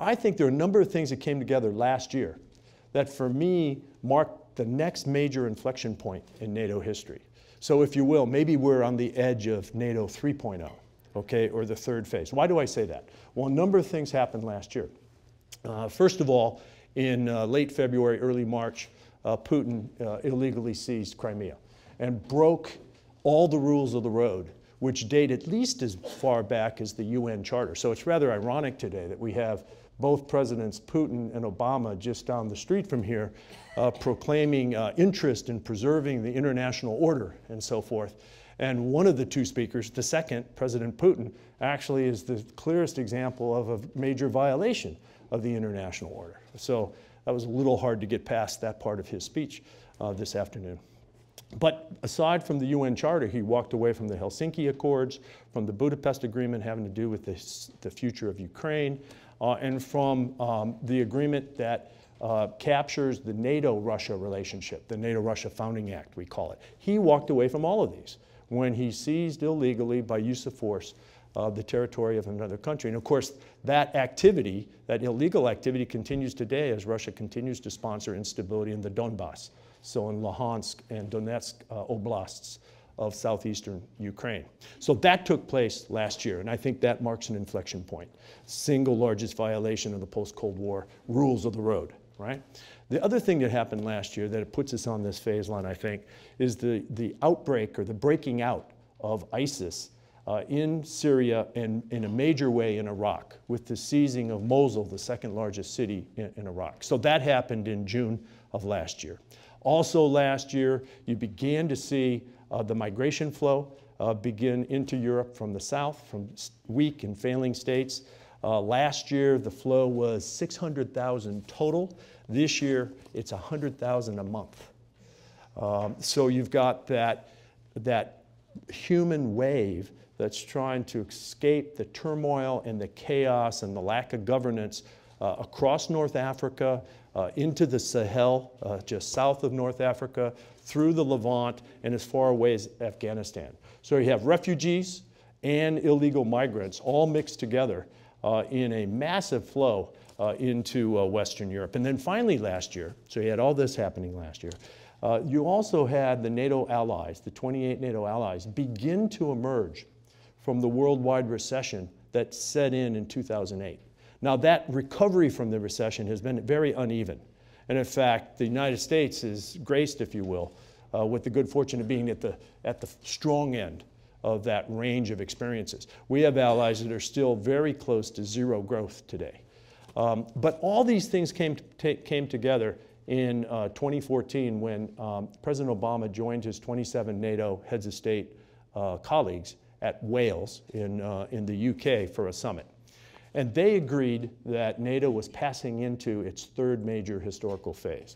I think there are a number of things that came together last year that for me marked the next major inflection point in NATO history. So if you will, maybe we're on the edge of NATO 3.0, okay, or the third phase. Why do I say that? Well, a number of things happened last year. First of all, in late February, early March, Putin illegally seized Crimea and broke all the rules of the road, which date at least as far back as the UN Charter. So it's rather ironic today that we have both Presidents Putin and Obama just down the street from here proclaiming interest in preserving the international order and so forth. And one of the two speakers, the second, President Putin, actually is the clearest example of a major violation of the international order. So that was a little hard to get past that part of his speech this afternoon. But aside from the UN Charter, he walked away from the Helsinki Accords, from the Budapest Agreement having to do with the future of Ukraine, and from the agreement that captures the NATO-Russia relationship, the NATO-Russia Founding Act, we call it. He walked away from all of these when he seized illegally by use of force the territory of another country. And of course, that activity, that illegal activity continues today as Russia continues to sponsor instability in the Donbass, so in Luhansk and Donetsk oblasts of southeastern Ukraine. So that took place last year, and I think that marks an inflection point. Single largest violation of the post-Cold War rules of the road, right? The other thing that happened last year that it puts us on this phase line, I think, is the outbreak or the breaking out of ISIS in Syria and in a major way in Iraq, with the seizing of Mosul, the second largest city in Iraq. So that happened in June of last year. Also last year, you began to see the migration flow begin into Europe from the south, from weak and failing states. Last year, the flow was 600,000 total. This year, it's 100,000 a month. So you've got that human wave that's trying to escape the turmoil and the chaos and the lack of governance across North Africa, into the Sahel, just south of North Africa, through the Levant, and as far away as Afghanistan. So you have refugees and illegal migrants all mixed together in a massive flow into Western Europe. And then finally last year, so you had all this happening last year, you also had the NATO allies, the 28 NATO allies, begin to emerge from the worldwide recession that set in 2008. Now that recovery from the recession has been very uneven. And in fact, the United States is graced, if you will, with the good fortune of being at the strong end of that range of experiences. We have allies that are still very close to zero growth today. But all these things came together in 2014 when President Obama joined his 27 NATO heads of state colleagues at Wales in the UK for a summit. And they agreed that NATO was passing into its third major historical phase.